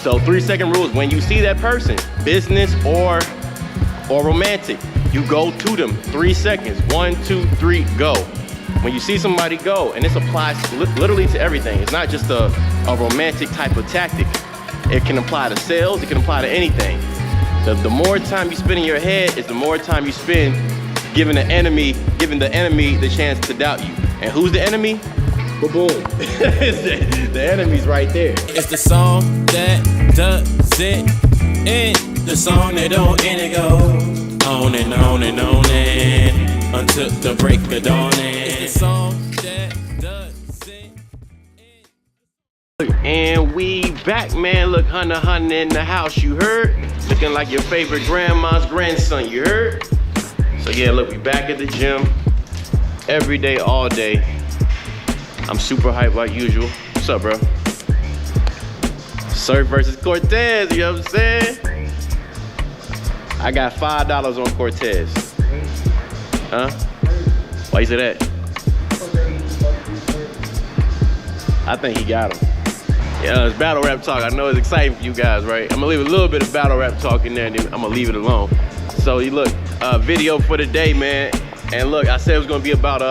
So 3-second rules, when you see that person, business or romantic, you go to them, 3 seconds, 1, 2, 3, go. When you see somebody, go, and this applies literally to everything. It's not just a romantic type of tactic. It can apply to sales, it can apply to anything. The more time you spend in your head is the more time you spend giving the enemy the chance to doubt you. And who's the enemy? Boom. The enemy's right there. It's the song that doesn't end, the song that don't end, it go on and on and on and until the break of dawn. It's the song that doesn't end. And we back, man. Look, Hunter in the house, you heard? Looking like your favorite grandma's grandson, you heard? So yeah, look, we back at the gym every day, all day. I'm super hyped like usual. What's up, bro? Surf versus Cortez, you know what I'm saying? I got $5 on Cortez. Huh? Why you say that? I think he got him. Yeah, it's battle rap talk. I know it's exciting for you guys, right? I'm gonna leave a little bit of battle rap talk in there and then I'm gonna leave it alone. So you look, video for the day, man. And look, I said it was gonna be about,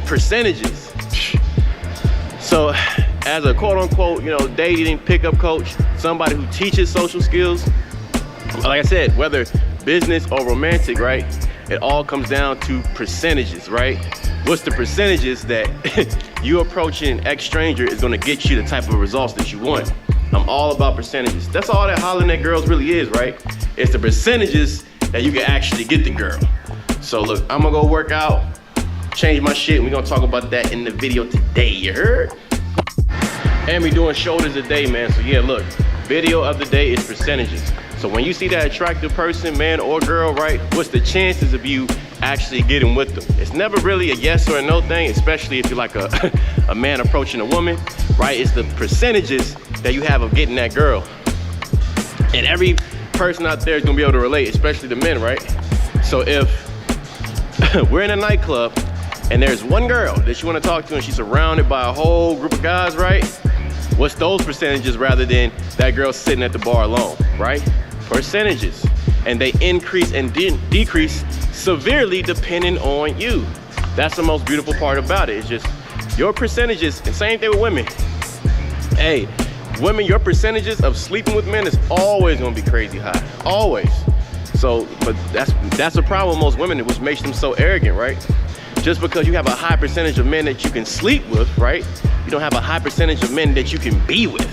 percentages. So as a quote unquote, dating pickup coach, somebody who teaches social skills, like I said, whether business or romantic, right? It all comes down to percentages, right? What's the percentages that you approaching ex stranger is gonna get you the type of results that you want? I'm all about percentages. That's all that hollering at girls really is, right? It's the percentages that you can actually get the girl. So look, I'm gonna go work out, change my shit, and we're gonna talk about that in the video today, you heard? And we doing shoulders today, man. So yeah, look, video of the day is percentages. So when you see that attractive person, man or girl, right, what's the chances of you actually getting with them? It's never really a yes or a no thing, especially if you're like a man approaching a woman, right? It's the percentages that you have of getting that girl. And every person out there is gonna be able to relate, especially the men, right? So if we're in a nightclub and there's one girl that you wanna talk to and she's surrounded by a whole group of guys, right? What's those percentages rather than that girl sitting at the bar alone, right? Percentages. And they increase and decrease severely depending on you. That's the most beautiful part about it. It's just your percentages, and same thing with women. Hey, women, your percentages of sleeping with men is always gonna be crazy high, always. So, but that's a problem with most women, which makes them so arrogant, right? Just because you have a high percentage of men that you can sleep with, right? You don't have a high percentage of men that you can be with.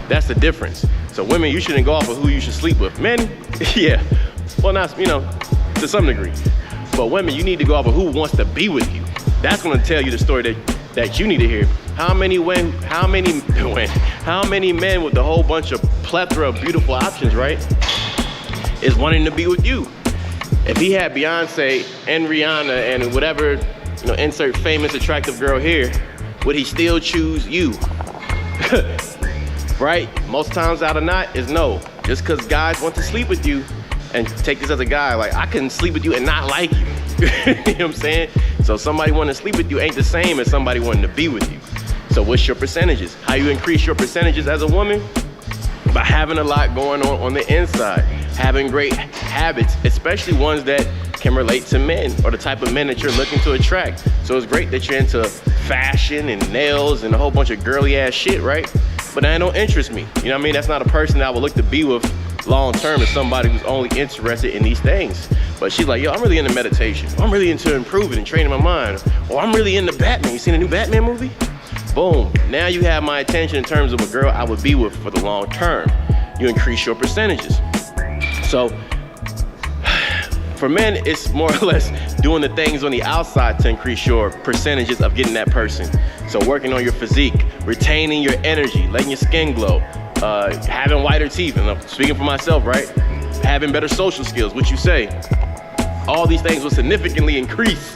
That's the difference. So women, you shouldn't go off of who you should sleep with. Men, yeah, well, not, to some degree. But women, you need to go off of who wants to be with you. That's gonna tell you the story that you need to hear. How many men with a whole bunch of plethora of beautiful options, right, is wanting to be with you? If he had Beyonce and Rihanna and whatever, insert famous attractive girl here, would he still choose you? Right? Most times out of not is no. Just because guys want to sleep with you, and take this as a guy, like, I couldn't sleep with you and not like you. You know what I'm saying? So somebody wanting to sleep with you ain't the same as somebody wanting to be with you. So what's your percentages? How you increase your percentages as a woman? By having a lot going on the inside, having great habits, especially ones that can relate to men or the type of men that you're looking to attract. So it's great that you're into fashion and nails and a whole bunch of girly ass shit, right? But that don't interest me. You know what I mean? That's not a person that I would look to be with long term, as somebody who's only interested in these things. But she's like, yo, I'm really into meditation. I'm really into improving and training my mind. Or I'm really into Batman. You seen the new Batman movie? Boom, now you have my attention in terms of a girl I would be with for the long term. You increase your percentages. So for men, it's more or less doing the things on the outside to increase your percentages of getting that person. So working on your physique, retaining your energy, letting your skin glow, having whiter teeth, and I'm speaking for myself, right? Having better social skills, what you say. All these things will significantly increase,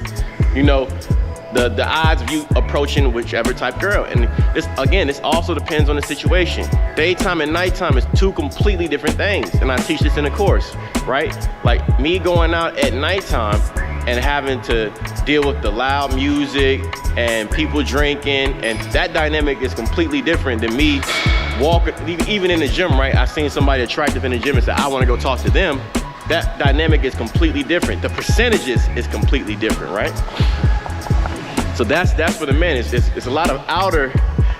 the odds of you approaching whichever type girl. And this also depends on the situation. Daytime and nighttime is two completely different things. And I teach this in the course, right? Like me going out at nighttime and having to deal with the loud music and people drinking, and that dynamic is completely different than me walk, even in the gym, right? I seen somebody attractive in the gym and said, I want to go talk to them. That dynamic is completely different. The percentages is completely different, right? So that's for the men. It's a lot of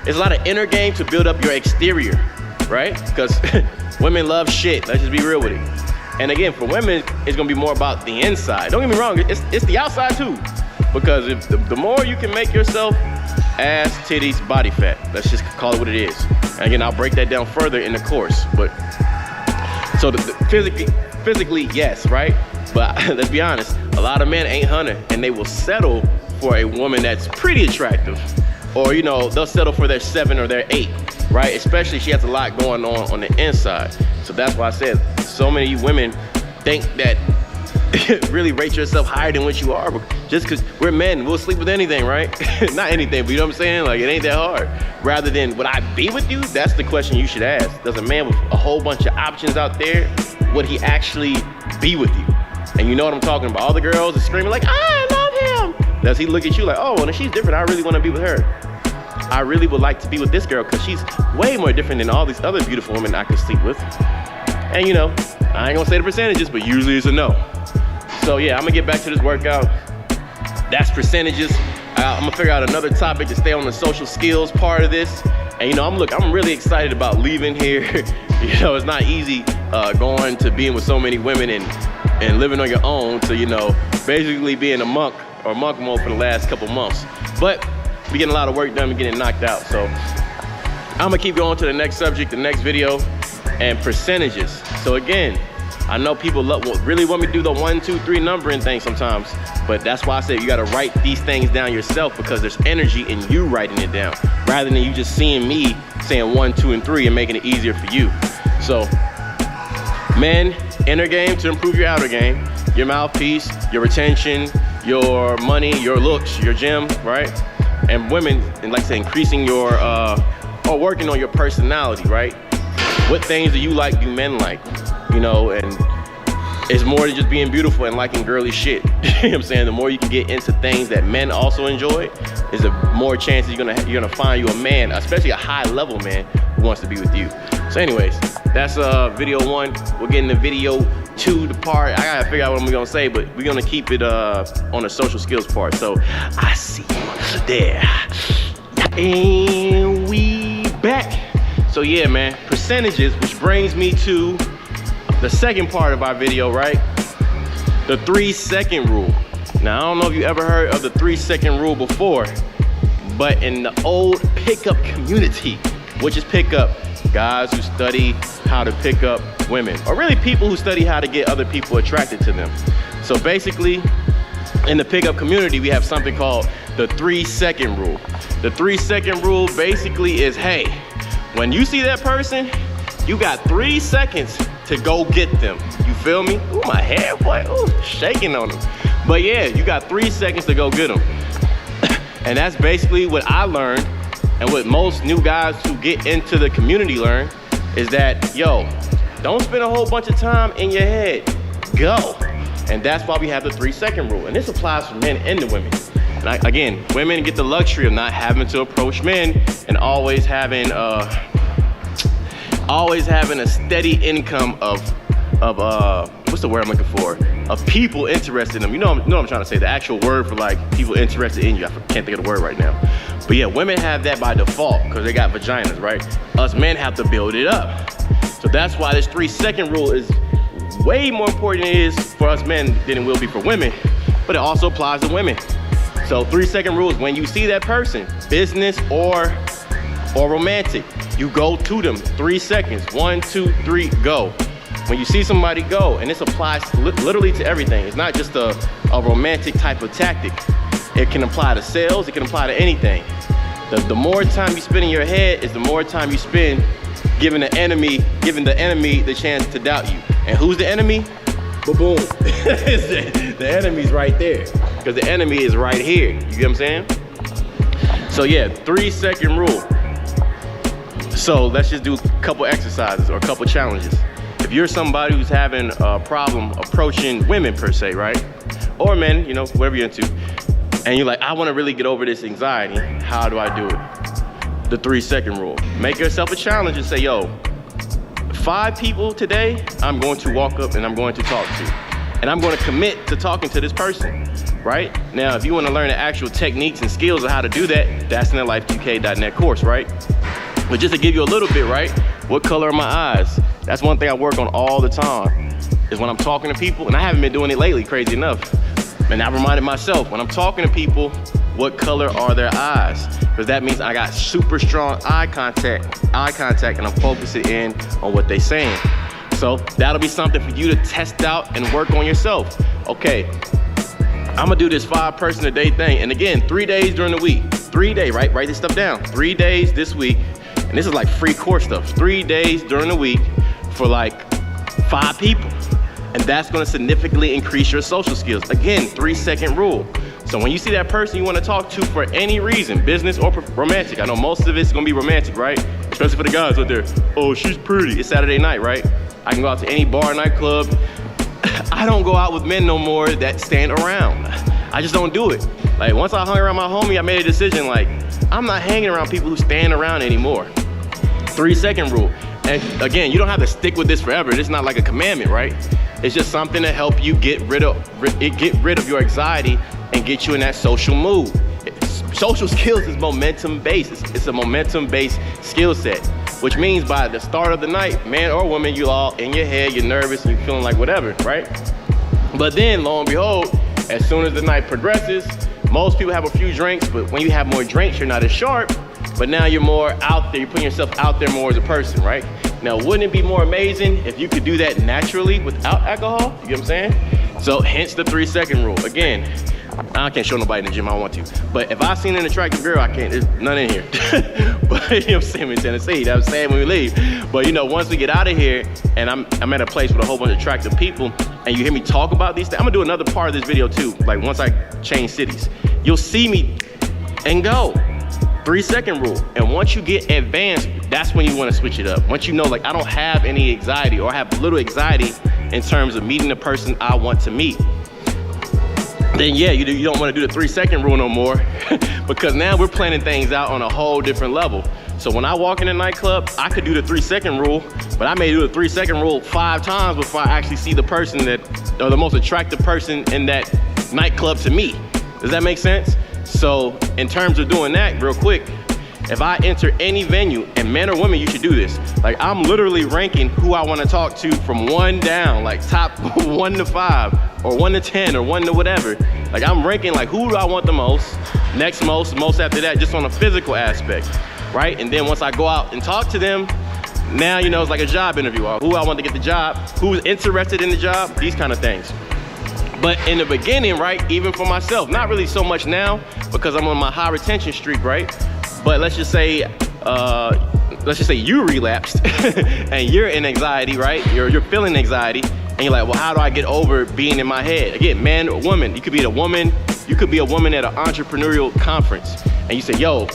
it's a lot of inner game to build up your exterior, right? Because women love shit. Let's just be real with it. And again, for women, it's gonna be more about the inside. Don't get me wrong, it's the outside too. Because if the more you can make yourself ass, titties, body fat, let's just call it what it is. And again, I'll break that down further in the course. But so physically, yes, right? But let's be honest, a lot of men ain't hunting, and they will settle for a woman that's pretty attractive. Or, you know, they'll settle for their 7 or their 8, right? Especially if she has a lot going on the inside. So that's why I said so many women think that really rate yourself higher than what you are, just because we're men, we'll sleep with anything, right? Not anything, but you know what I'm saying? Like, it ain't that hard. Rather than, would I be with you? That's the question you should ask. Does a man with a whole bunch of options out there, would he actually be with you? And you know what I'm talking about. All the girls are screaming like, I love him. Does he look at you like, oh, well, she's different, I really want to be with her. I really would like to be with this girl because she's way more different than all these other beautiful women I could sleep with. And you know, I ain't gonna say the percentages, but usually it's a no. So yeah, I'm gonna get back to this workout. That's percentages. I'm gonna figure out another topic to stay on the social skills part of this. And you know, I'm really excited about leaving here. You know, it's not easy going to being with so many women and living on your own to, you know, basically being a monk or monk mode for the last couple months. But we getting a lot of work done, we're getting knocked out. So I'm gonna keep going to the next subject, the next video, and percentages. So again, I know people really want me to do the 1, 2, 3 numbering thing sometimes, but that's why I said you gotta write these things down yourself, because there's energy in you writing it down, rather than you just seeing me saying 1, 2, and 3 and making it easier for you. So, men, inner game to improve your outer game, your mouthpiece, your retention, your money, your looks, your gym, right? And women, and like I said, increasing your, or working on your personality, right? What things do you like, do men like? You know, and it's more than just being beautiful and liking girly shit. You know what I'm saying? The more you can get into things that men also enjoy, is the more chances you're gonna find you a man, especially a high level man, who wants to be with you. So anyways, that's video 1. We'll get into video 2, the part. I gotta figure out what I'm gonna say, but we're gonna keep it on the social skills part. So I see you there. And we back. So yeah, man, percentages, which brings me to the second part of our video, right? The 3-second rule. Now, I don't know if you ever heard of the 3-second rule before, but in the old pickup community, which is pickup, guys who study how to pick up women, or really people who study how to get other people attracted to them. So basically, in the pickup community, we have something called the 3-second rule. The 3-second rule basically is, hey, when you see that person, you got 3 seconds to go get them. You feel me? Ooh, my head, boy, ooh, shaking on them. But yeah, you got 3 seconds to go get them. And that's basically what I learned, and what most new guys who get into the community learn, is that, yo, don't spend a whole bunch of time in your head, go. And that's why we have the 3-second rule. And this applies for men and the women. And again, women get the luxury of not having to approach men and always having a steady income of what's the word I'm looking for? Of people interested in them. You know what I'm trying to say, the actual word for like people interested in you. I can't think of the word right now. But yeah, women have that by default because they got vaginas, right? Us men have to build it up. So that's why this 3-second rule is way more important than it is for us men than it will be for women, but it also applies to women. So 3-second rule is when you see that person, business or romantic, you go to them, 3 seconds, 1, 2, 3, go. When you see somebody, go. And this applies literally to everything. It's not just a romantic type of tactic. It can apply to sales, it can apply to anything. The more time you spend in your head is the more time you spend giving the enemy the chance to doubt you. And who's the enemy? Boom. The enemy's right there. Because the enemy is right here. You get what I'm saying? So yeah, 3-second rule. So let's just do a couple exercises or a couple challenges. If you're somebody who's having a problem approaching women per se, right? Or men, you know, whatever you're into, and you're like, I want to really get over this anxiety, how do I do it? the 3 second rule. Make yourself a challenge and say, yo, 5 people today, I'm going to walk up and I'm going to talk to. And I'm going to commit to talking to this person, right? Now, if you want to learn the actual techniques and skills of how to do that, that's in the life2k.net course, right? But just to give you a little bit, right? What color are my eyes? That's one thing I work on all the time, is when I'm talking to people, and I haven't been doing it lately, crazy enough. And I reminded myself, when I'm talking to people, what color are their eyes? Because that means I got super strong eye contact, and I'm focusing in on what they're saying. So that'll be something for you to test out and work on yourself. Okay, I'm gonna do this 5 person a day thing. And again, 3 days during the week. 3 days, right? Write this stuff down. 3 days this week. And this is like free course stuff. 3 days during the week for like 5 people. And that's gonna significantly increase your social skills. Again, 3 second rule. So when you see that person you wanna talk to for any reason, business or romantic, I know most of it's gonna be romantic, right? Especially for the guys out there. Oh, she's pretty. It's Saturday night, right? I can go out to any bar, nightclub. I don't go out with men no more that stand around. I just don't do it. Like once I hung around my homie, I made a decision like, I'm not hanging around people who stand around anymore. 3 second rule. And again, you don't have to stick with this forever. It's not like a commandment, right? It's just something to help you get rid of your anxiety and get you in that social mood. Social skills is momentum based. It's a momentum based skill set, which means by the start of the night, man or woman, you all in your head, you're nervous, and you're feeling like whatever, right? But then lo and behold, as soon as the night progresses, most people have a few drinks, but when you have more drinks, you're not as sharp, but now you're more out there, you're putting yourself out there more as a person, right? Now, wouldn't it be more amazing if you could do that naturally without alcohol? You get what I'm saying? So hence the 3 second rule. Again, I can't show nobody in the gym, I don't want to. But if I seen an attractive girl, I can't, there's none in here. But you know what I'm saying, in Tennessee, that's what I'm saying when we leave. But you know, once we get out of here and I'm at a place with a whole bunch of attractive people and you hear me talk about these things, I'm gonna do another part of this video too. Like once I change cities, you'll see me and go. 3 second rule. And once you get advanced, that's when you wanna switch it up. Once you know, like I don't have any anxiety or I have little anxiety in terms of meeting the person I want to meet, then yeah, you don't want to do the 3 second rule no more because now we're planning things out on a whole different level. So when I walk in a nightclub, I could do the 3 second rule, but I may do the 3 second rule 5 times before I actually see the person or the most attractive person in that nightclub to me. Does that make sense? So in terms of doing that, real quick, if I enter any venue, and men or women, you should do this. Like I'm literally ranking who I want to talk to from 1 down, like top 1 to 5, or 1 to 10, or 1 to whatever. Like I'm ranking like who do I want the most, next most after that, just on a physical aspect, right? And then once I go out and talk to them, now you know it's like a job interview. Or who I want to get the job, who's interested in the job, these kind of things. But in the beginning, right, even for myself, not really so much now because I'm on my high retention streak, right? But let's just say you relapsed and you're in anxiety, right? You're feeling anxiety and you're like, well, how do I get over being in my head? Again, man or woman, you could be a woman at an entrepreneurial conference and you say, yo,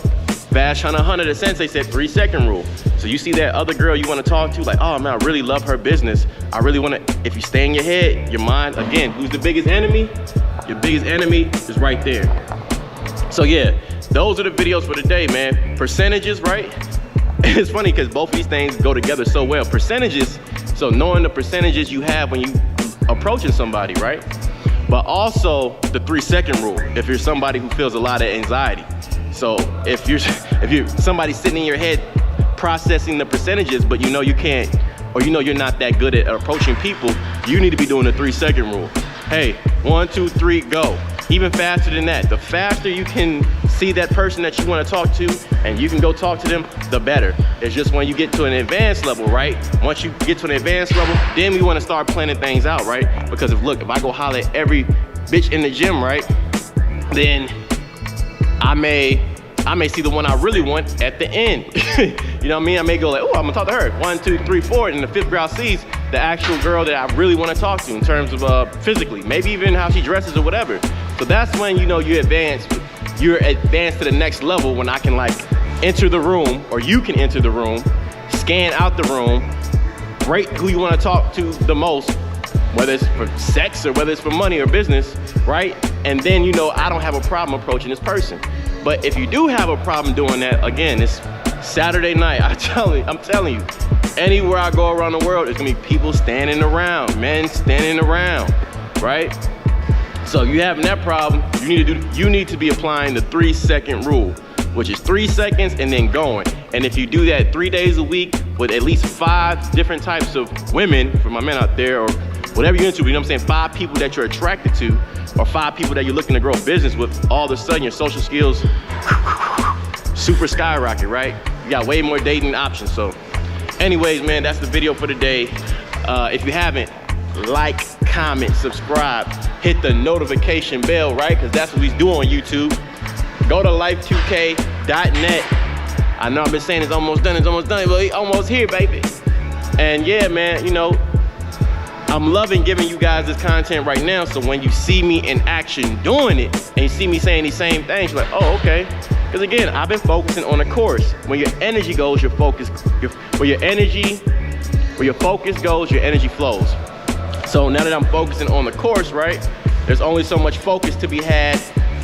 Bash Hunter the Sensei said 3 second rule. So you see that other girl you want to talk to, like, oh man, I really love her business. I really want to, if you stay in your head, your mind, again, who's the biggest enemy? Your biggest enemy is right there. So yeah, those are the videos for today, man. Percentages, right? It's funny because both of these things go together so well. Percentages, so knowing the percentages you have when you approaching somebody, right? But also the 3 second rule, if you're somebody who feels a lot of anxiety. So if you're somebody sitting in your head processing the percentages, but you know you can't, or you know you're not that good at approaching people, you need to be doing the 3 second rule. Hey, 1, 2, 3, go. Even faster than that. The faster you can see that person that you want to talk to and you can go talk to them, the better. It's just when you get to an advanced level, right? Once you get to an advanced level, then we want to start planning things out, right? Because if I go holler at every bitch in the gym, right? Then I may see the one I really want at the end. You know what I mean? I may go like, oh, I'm gonna talk to her. 1, 2, 3, 4, and the 5th girl sees the actual girl that I really want to talk to in terms of physically, maybe even how she dresses or whatever. So that's when you know you're advanced to the next level, when I can like enter the room, or you can enter the room, scan out the room, rate who you want to talk to the most, whether it's for sex or whether it's for money or business, right? And then you know I don't have a problem approaching this person. But if you do have a problem doing that, again, it's Saturday night, I'm telling you, anywhere I go around the world, there's gonna be people standing around, men standing around, right? So you having that problem, you need to be applying the 3-second rule, which is 3 seconds and then going. And if you do that 3 days a week with at least 5 different types of women, for my men out there, or whatever you're into, you know what I'm saying, 5 people that you're attracted to, or 5 people that you're looking to grow business with, all of a sudden your social skills super skyrocket, right? You got way more dating options. So anyways, man, that's the video for today. If you haven't, like, comment, subscribe, hit the notification bell, right? Because that's what we do on YouTube. Go to life2k.net. I know I've been saying it's almost done, but it's almost here, baby. And yeah, man, you know, I'm loving giving you guys this content right now, so when you see me in action doing it, and you see me saying these same things, you're like, oh, okay. Because again, I've been focusing on the course. When your energy goes, your focus, where your focus goes, your energy flows. So now that I'm focusing on the course, right, there's only so much focus to be had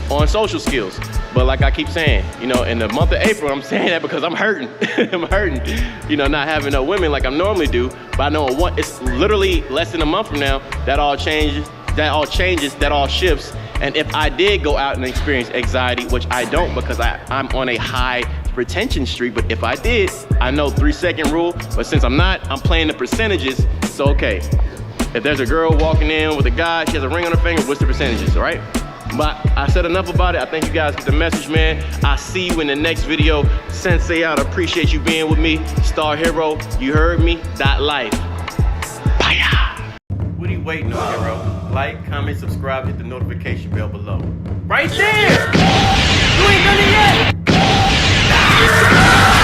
on social skills. But like I keep saying, you know, in the month of April, I'm saying that because I'm hurting. I'm hurting, you know, not having no women like I normally do. But I know it's literally less than a month from now, that all changes, that all shifts. And if I did go out and experience anxiety, which I don't because I'm on a high retention streak, but if I did, I know 3-second rule. But since I'm not, I'm playing the percentages. So okay, if there's a girl walking in with a guy, she has a ring on her finger, what's the percentages, all right? But I said enough about it. I think you guys get the message, man. I'll see you in the next video. Sensei out, appreciate you being with me. Star Hero, you heard me, .life. Bye. What are you waiting on, hero? Like, comment, subscribe, hit the notification bell below. Right there! You ain't done it yet!